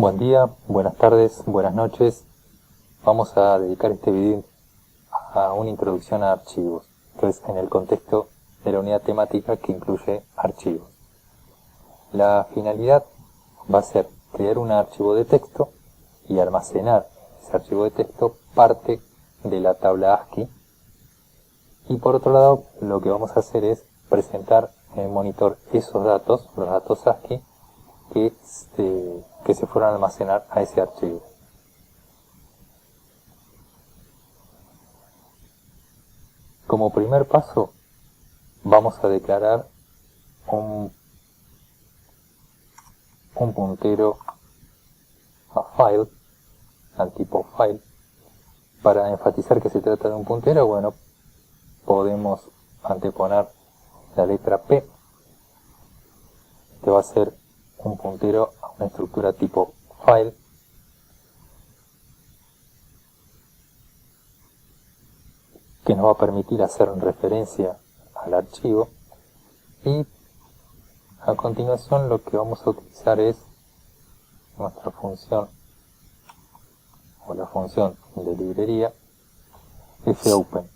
Buen día, buenas tardes, buenas noches. Vamos a dedicar este video a una introducción a archivos, entonces en el contexto de la unidad temática que incluye archivos. La finalidad va a ser crear un archivo de texto y almacenar ese archivo de texto parte de la tabla ASCII. Y por otro lado, lo que vamos a hacer es presentar en el monitor esos datos, los datos ASCII, que se fueron a almacenar a ese archivo. Como primer paso, vamos a declarar un puntero a file, al tipo file. Para enfatizar que se trata de un puntero, bueno, podemos anteponer la letra P, que va a ser un puntero a una estructura tipo file, que nos va a permitir hacer referencia al archivo. Y a continuación lo que vamos a utilizar es nuestra función, o la función de librería, fopen.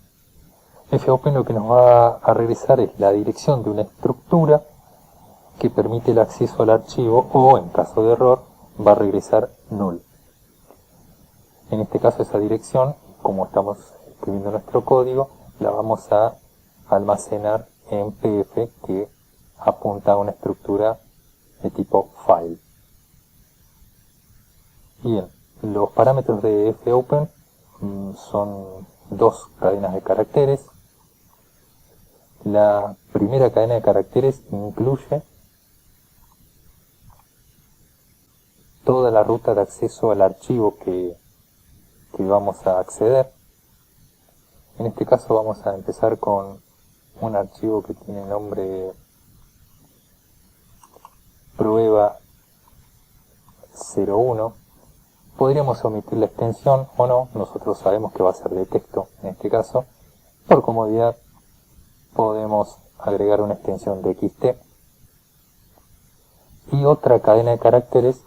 Fopen lo que nos va a regresar es la dirección de una estructura que permite el acceso al archivo, o en caso de error va a regresar null. En este caso esa dirección, como estamos escribiendo nuestro código, la vamos a almacenar en pf, que apunta a una estructura de tipo file. Bien, los parámetros de fopen son dos cadenas de caracteres. La primera cadena de caracteres incluye toda la ruta de acceso al archivo que vamos a acceder. En este caso vamos a empezar con un archivo que tiene el nombre prueba 01. Podríamos omitir la extensión o no, nosotros sabemos que va a ser de texto en este caso. Por comodidad podemos agregar una extensión de XT. Y otra cadena de caracteres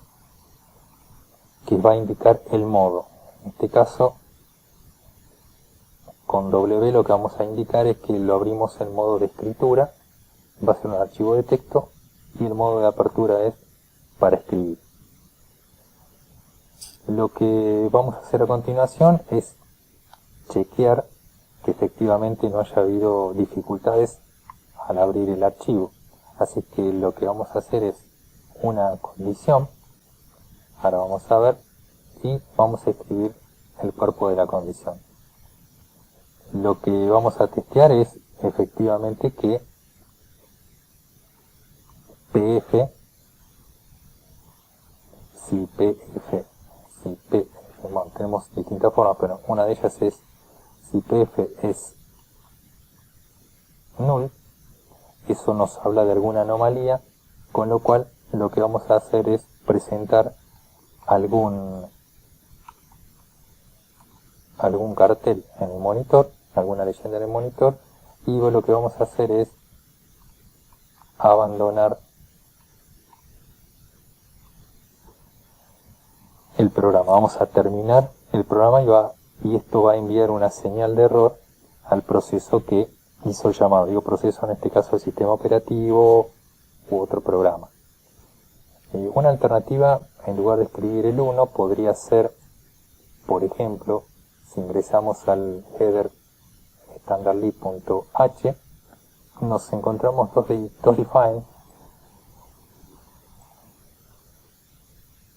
que va a indicar el modo. En este caso, con W lo que vamos a indicar es que lo abrimos en modo de escritura, va a ser un archivo de texto, y el modo de apertura es para escribir. Lo que vamos a hacer a continuación es chequear que efectivamente no haya habido dificultades al abrir el archivo. Así que lo que vamos a hacer es una condición. Ahora vamos a ver y vamos a escribir el cuerpo de la condición. Lo que vamos a testear es efectivamente que pf, bueno, tenemos distintas formas, pero una de ellas es si pf es null, eso nos habla de alguna anomalía, con lo cual lo que vamos a hacer es presentar algún cartel en el monitor, alguna leyenda en el monitor, y lo que vamos a hacer es abandonar el programa. Vamos a terminar el programa y esto va a enviar una señal de error al proceso que hizo el llamado. Digo proceso, en este caso el sistema operativo u otro programa. Una alternativa, en lugar de escribir el 1, podría ser, por ejemplo, si ingresamos al header standardlib.h, nos encontramos dos define.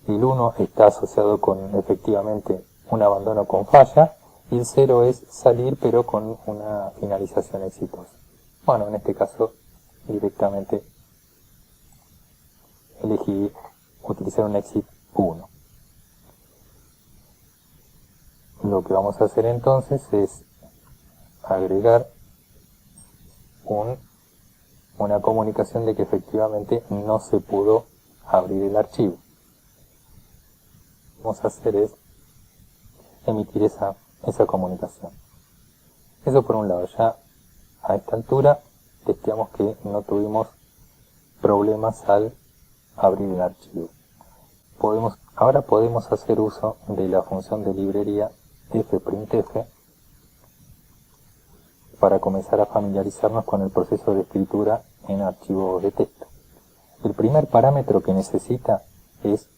El 1 está asociado con efectivamente un abandono con falla, y el 0 es salir pero con una finalización exitosa. Bueno, en este caso directamente elegí utilizar un exit 1. Lo que vamos a hacer entonces es agregar una comunicación de que efectivamente no se pudo abrir el archivo. Lo que vamos a hacer es emitir esa comunicación. Eso por un lado. Ya a esta altura testeamos que no tuvimos problemas al abrir el archivo. Podemos ahora podemos hacer uso de la función de librería fprintf para comenzar a familiarizarnos con el proceso de escritura en archivos de texto. El primer parámetro que necesita es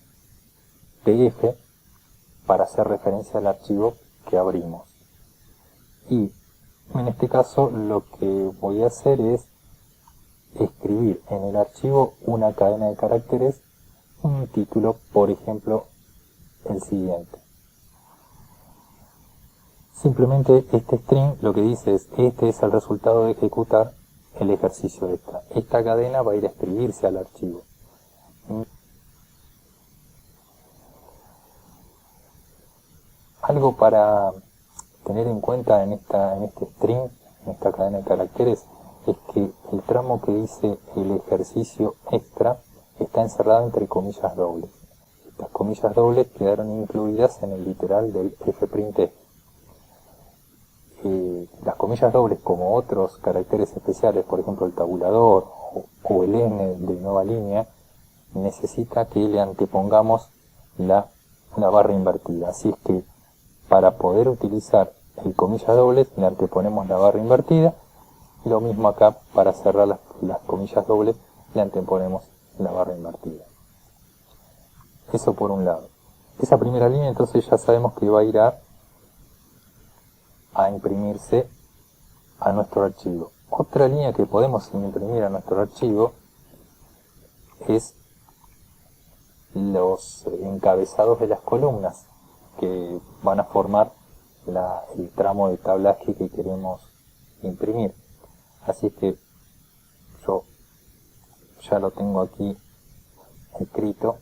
pf para hacer referencia al archivo que abrimos. Y en este caso lo que voy a hacer es escribir en el archivo una cadena de caracteres, un título, por ejemplo, el siguiente. Simplemente este string lo que dice es, este es el resultado de ejecutar el ejercicio extra. Esta cadena va a ir a escribirse al archivo. Algo para tener en cuenta en este string, en esta cadena de caracteres, es que el tramo que dice el ejercicio extra está encerrado entre comillas dobles. Estas comillas dobles quedaron incluidas en el literal del fprintf. Las comillas dobles, como otros caracteres especiales, por ejemplo el tabulador o el n de nueva línea, necesita que le antepongamos la barra invertida. Así es que para poder utilizar el comillas dobles le anteponemos la barra invertida. Lo mismo acá, para cerrar las comillas dobles le anteponemos la barra invertida. Eso por un lado. Esa primera línea entonces ya sabemos que va a ir a imprimirse a nuestro archivo. Otra línea que podemos imprimir a nuestro archivo es los encabezados de las columnas que van a formar el tramo de tabla ASCII que queremos imprimir. Así que yo ya lo tengo aquí escrito.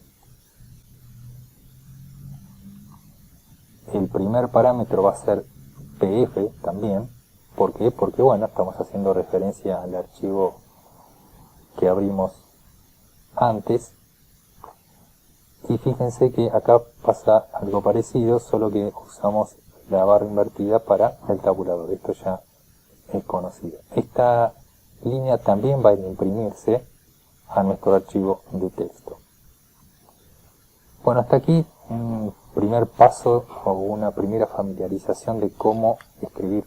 El primer parámetro va a ser pf también. ¿Por qué? Porque bueno, estamos haciendo referencia al archivo que abrimos antes. Y fíjense que acá pasa algo parecido, solo que usamos la barra invertida para el tabulador. Esto ya es conocido. Esta línea también va a imprimirse a nuestro archivo de texto. Bueno, hasta aquí un primer paso o una primera familiarización de cómo escribir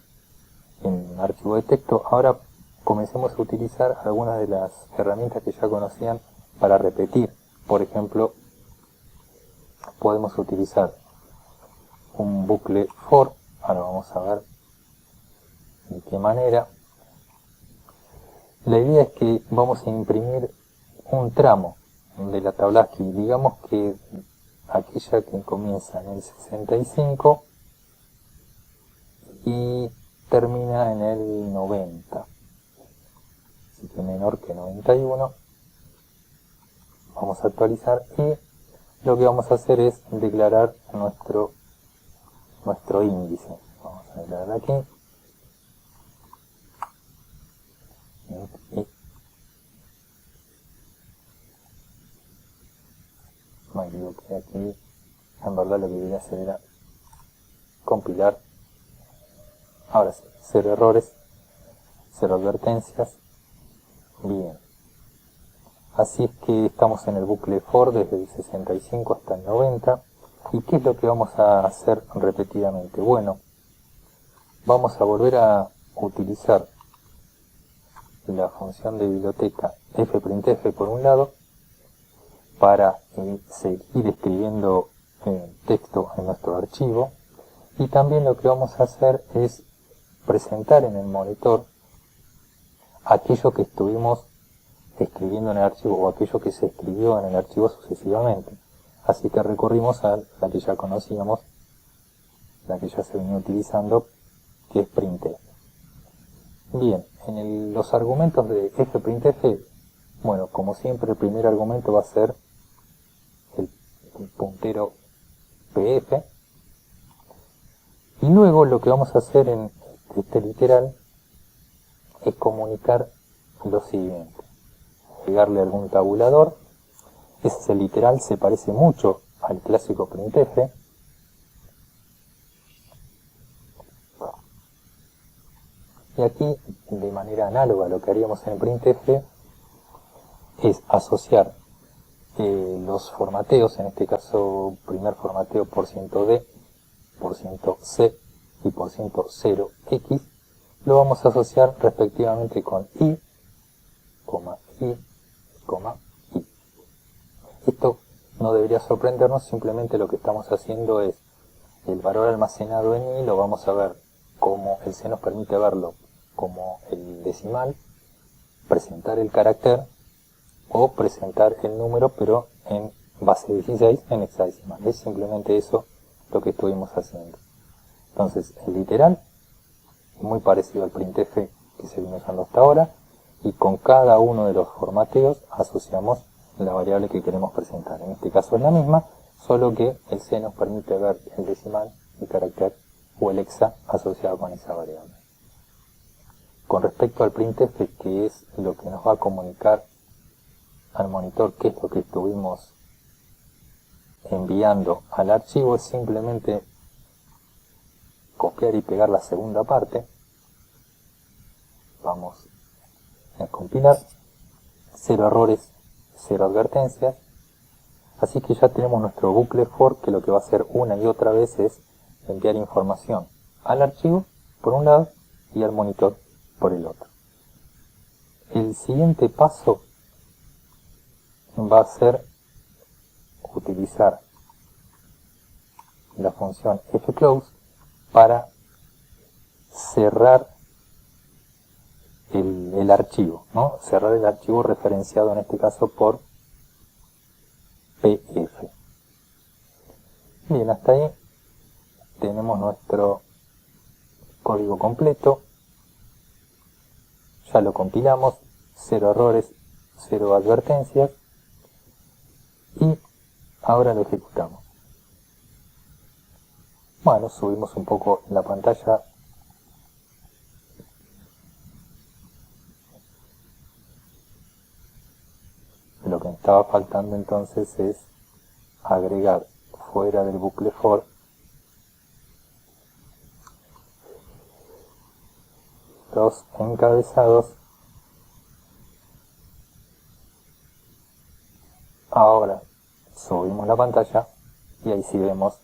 en archivo de texto. Ahora comencemos a utilizar algunas de las herramientas que ya conocían para repetir. Por ejemplo, podemos utilizar un bucle for. Ahora vamos a ver de qué manera. La idea es que vamos a imprimir un tramo de la tabla ASCII, digamos que aquella que comienza en el 65 y termina en el 90, así que menor que 91. Vamos a actualizar y lo que vamos a hacer es declarar nuestro índice. Vamos a declarar aquí y me equivoqué aquí. En verdad lo que quería hacer era compilar. Ahora sí, 0 errores, 0 advertencias. Bien. Así es que estamos en el bucle for desde el 65 hasta el 90. ¿Y qué es lo que vamos a hacer repetidamente? Bueno, vamos a volver a utilizar la función de biblioteca fprintf por un lado para seguir escribiendo texto en nuestro archivo, y también lo que vamos a hacer es presentar en el monitor aquello que estuvimos escribiendo en el archivo o aquello que se escribió en el archivo sucesivamente. Así que recurrimos a la que ya conocíamos, la que ya se venía utilizando, que es printf. Bien, en los argumentos de fprintf, bueno, como siempre el primer argumento va a ser el puntero pf, y luego lo que vamos a hacer en este literal es comunicar lo siguiente: agregarle algún tabulador. Ese es el literal, se parece mucho al clásico printf. Y aquí, de manera análoga a lo que haríamos en printf, es asociar los formateos, en este caso primer formateo %d, %c y %0x, lo vamos a asociar respectivamente con i, i, i. Esto no debería sorprendernos, simplemente lo que estamos haciendo es el valor almacenado en i lo vamos a ver como el C nos permite verlo como el decimal, presentar el carácter o presentar el número pero en base 16 en hexadecimal. Es simplemente eso lo que estuvimos haciendo. Entonces el literal es muy parecido al printf que se viene usando hasta ahora y con cada uno de los formateos asociamos la variable que queremos presentar. En este caso es la misma, solo que el C nos permite ver el decimal, el carácter o el hexa asociado con esa variable. Con respecto al printf, que es lo que nos va a comunicar al monitor qué es lo que estuvimos enviando al archivo, es simplemente copiar y pegar la segunda parte. Vamos a compilar, 0 errores, 0 advertencias. Así que ya tenemos nuestro bucle for, que lo que va a hacer una y otra vez es enviar información al archivo por un lado y al monitor por el otro. El siguiente paso va a ser utilizar la función fclose para cerrar el archivo, ¿no? Cerrar el archivo referenciado en este caso por pf. Bien, hasta ahí tenemos nuestro código completo. Ya lo compilamos, 0 errores, 0 advertencias y ahora lo ejecutamos. Bueno, subimos un poco la pantalla. Lo que me estaba faltando entonces es agregar fuera del bucle for los encabezados. Ahora subimos la pantalla y ahí sí vemos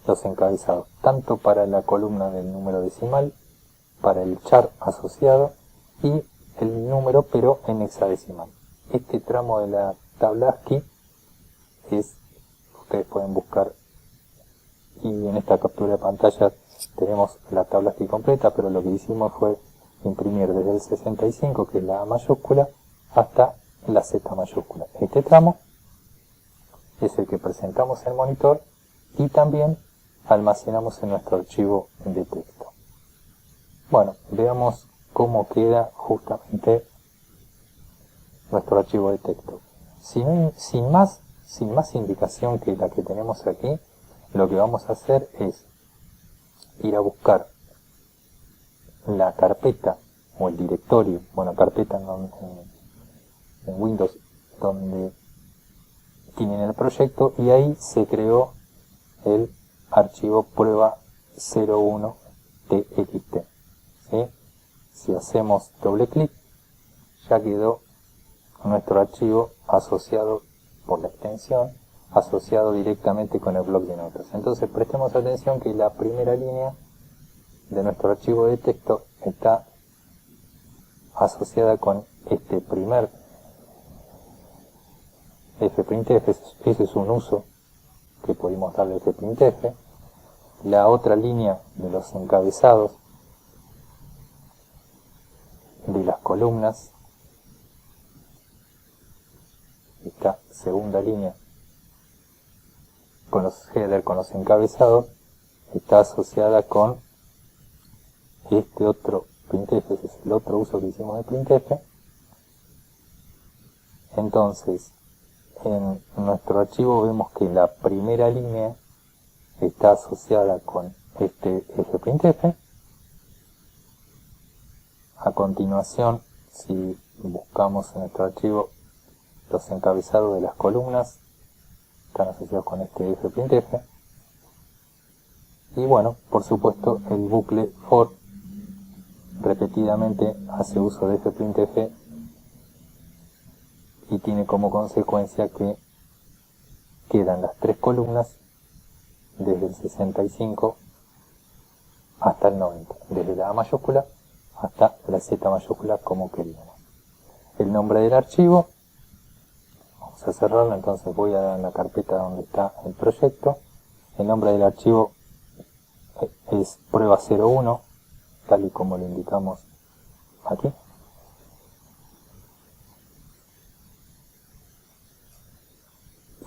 los encabezados, tanto para la columna del número decimal, para el char asociado y el número pero en hexadecimal. Este tramo de la tabla ASCII es, ustedes pueden buscar, y en esta captura de pantalla tenemos la tabla ASCII completa, pero lo que hicimos fue imprimir desde el 65, que es la A mayúscula, hasta la Z mayúscula. Este tramo es el que presentamos en el monitor y también almacenamos en nuestro archivo de texto. Bueno, veamos cómo queda justamente nuestro archivo de texto. Sin más indicación que la que tenemos aquí, lo que vamos a hacer es ir a buscar la carpeta o el directorio, bueno, carpeta en Windows, donde tienen el proyecto, y ahí se creó el archivo prueba 01txt. ¿Sí? Si hacemos doble clic, ya quedó nuestro archivo asociado por la extensión, asociado directamente con el bloc de notas. Entonces prestemos atención que la primera línea de nuestro archivo de texto está asociada con este primer fprintf. Ese es un uso que pudimos darle a fprintf. La otra línea de los encabezados de las columnas, esta segunda línea con los headers, con los encabezados, está asociada con este otro printf. Ese es el otro uso que hicimos de printf. Entonces, en nuestro archivo vemos que la primera línea está asociada con este fprintf. A continuación, si buscamos en nuestro archivo, los encabezados de las columnas están asociados con este fprintf. Y bueno, por supuesto, el bucle for repetidamente hace uso de fprintf y tiene como consecuencia que quedan las 3 columnas desde el 65 hasta el 90, desde la A mayúscula hasta la Z mayúscula como queríamos. El nombre del archivo, vamos a cerrarlo, entonces voy a la carpeta donde está el proyecto. El nombre del archivo es prueba 01, tal y como lo indicamos aquí.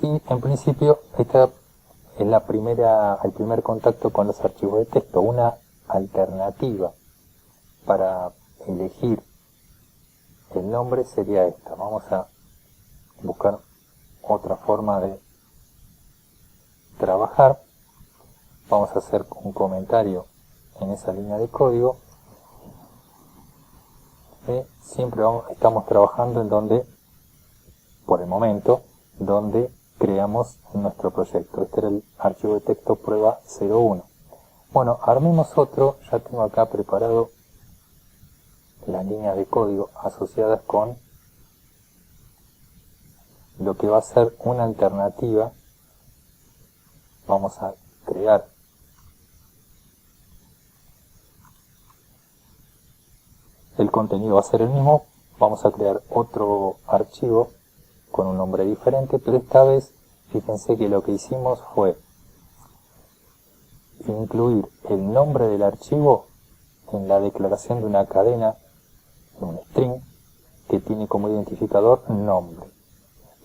Y en principio esta es el primer contacto con los archivos de texto. Una alternativa para elegir el nombre sería esta. Vamos a buscar otra forma de trabajar. Vamos a hacer un comentario en esa línea de código. Siempre estamos trabajando en donde, por el momento, donde creamos nuestro proyecto. Este era el archivo de texto prueba 01. Bueno, armemos otro. Ya tengo acá preparado las líneas de código asociadas con lo que va a ser una alternativa. Vamos a crear el contenido, va a ser el mismo. Vamos a crear otro archivo con un nombre diferente, pero esta vez fíjense que lo que hicimos fue incluir el nombre del archivo en la declaración de una cadena, un string, que tiene como identificador nombre.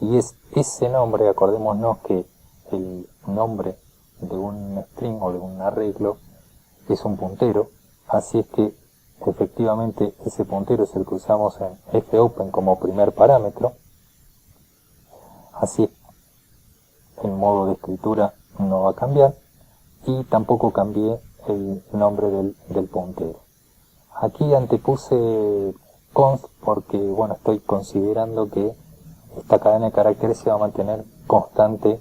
Y es ese nombre, acordémonos que el nombre de un string o de un arreglo es un puntero, así es que efectivamente ese puntero es el que usamos en fopen como primer parámetro. Así el modo de escritura no va a cambiar y tampoco cambié el nombre del puntero. Aquí antepuse const porque bueno, estoy considerando que esta cadena de caracteres se va a mantener constante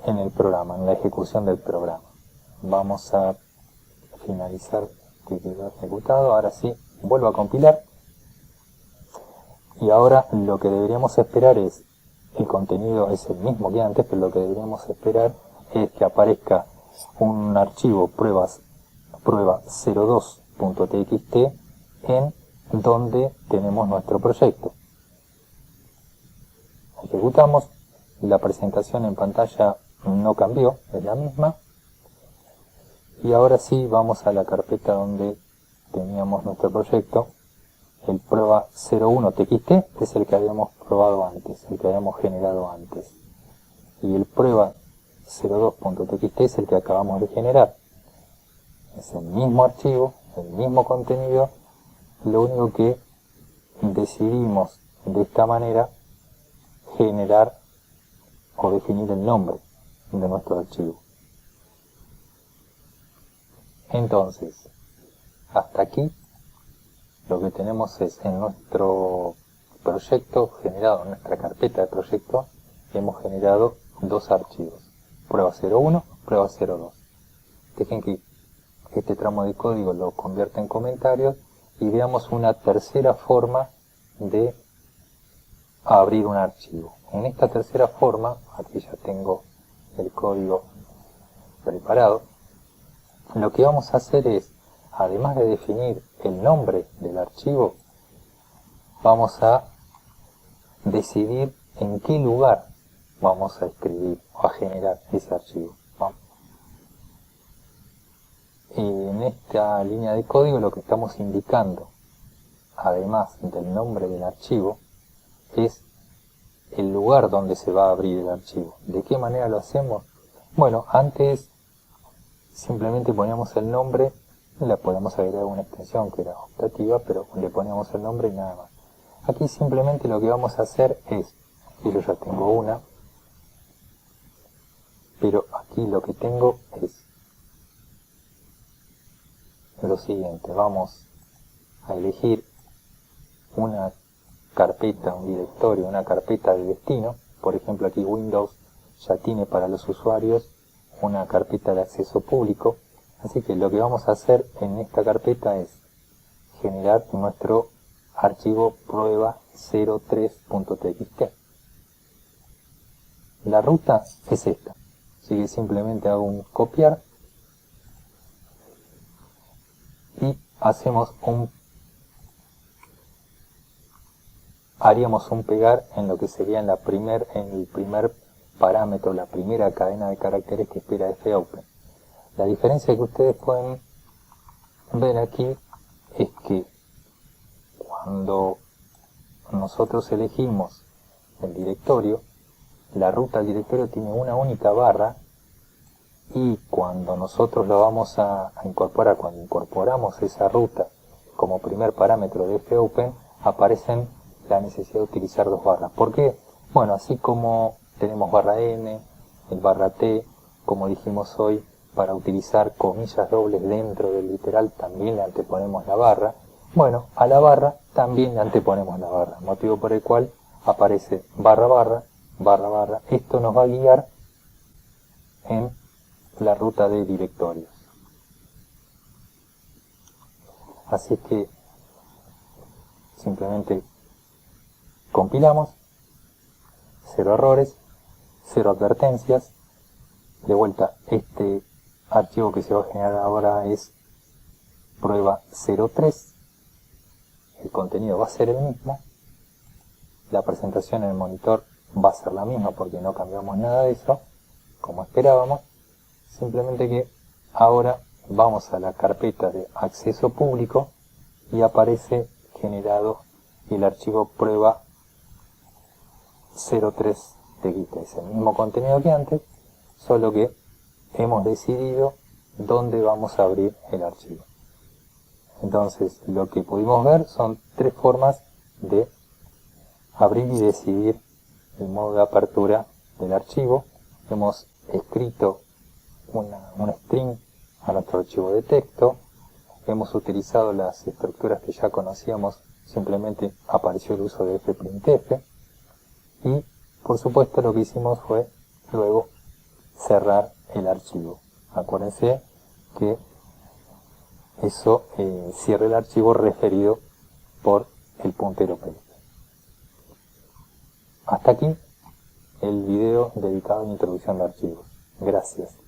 en el programa, en la ejecución del programa. Vamos a finalizar que quedó ejecutado. Ahora sí, vuelvo a compilar. Y ahora lo que deberíamos esperar es, el contenido es el mismo que antes, pero lo que deberíamos esperar es que aparezca un archivo prueba 02.txt en donde tenemos nuestro proyecto. Ejecutamos, la presentación en pantalla no cambió, es la misma. Y ahora sí vamos a la carpeta donde teníamos nuestro proyecto. El prueba 01.txt es el que habíamos probado antes, el que habíamos generado antes. Y el prueba 02.txt es el que acabamos de generar. Es el mismo archivo, el mismo contenido, lo único que decidimos de esta manera generar o definir el nombre de nuestro archivo. Entonces, hasta aquí lo que tenemos es en nuestro proyecto generado, en nuestra carpeta de proyecto, hemos generado dos archivos, prueba 01, prueba 02. Dejen que este tramo de código lo convierta en comentarios y veamos una tercera forma de abrir un archivo. En esta tercera forma, aquí ya tengo el código preparado, lo que vamos a hacer es, además de definir el nombre del archivo, vamos a decidir en qué lugar vamos a escribir o a generar ese archivo. Y en esta línea de código lo que estamos indicando, además del nombre del archivo, es el lugar donde se va a abrir el archivo. ¿De qué manera lo hacemos? Bueno, antes simplemente poníamos el nombre, le podíamos agregar una extensión que era optativa, pero le poníamos el nombre y nada más. Aquí simplemente lo que vamos a hacer es, y yo ya tengo una, pero aquí lo que tengo es lo siguiente. Vamos a elegir una carpeta, un directorio, una carpeta de destino. Por ejemplo, aquí Windows ya tiene para los usuarios una carpeta de acceso público. Así que lo que vamos a hacer en esta carpeta es generar nuestro archivo prueba 03.txt. la ruta es esta. Así que simplemente hago un copiar y haríamos un pegar en lo que sería en el primer parámetro, la primera cadena de caracteres que espera fopen. La diferencia que ustedes pueden ver aquí es que cuando nosotros elegimos el directorio, la ruta al directorio tiene una única barra, y cuando nosotros lo vamos a incorporar, cuando incorporamos esa ruta como primer parámetro de fopen, aparecen la necesidad de utilizar dos barras. ¿Por qué? Bueno, así como tenemos barra n, el barra t, como dijimos hoy, para utilizar comillas dobles dentro del literal también le anteponemos la barra. Bueno, a la barra también le anteponemos la barra, motivo por el cual aparece barra barra, barra barra. Esto nos va a guiar en la ruta de directorios. Así que simplemente compilamos, 0 errores, 0 advertencias. De vuelta, este archivo que se va a generar ahora es prueba 03. El contenido va a ser el mismo. La presentación en el monitor va a ser la misma porque no cambiamos nada de eso, como esperábamos. Simplemente que ahora vamos a la carpeta de acceso público y aparece generado el archivo prueba 03 de Git. Es el mismo contenido que antes, solo que hemos decidido dónde vamos a abrir el archivo. Entonces, lo que pudimos ver son tres formas de abrir y decidir el modo de apertura del archivo. Hemos escrito un string a nuestro archivo de texto, hemos utilizado las estructuras que ya conocíamos, simplemente apareció el uso de fprintf, y por supuesto lo que hicimos fue luego cerrar el archivo. Acuérdense que eso cierra el archivo referido por el puntero PLT. Hasta aquí el video dedicado a la introducción de archivos. Gracias.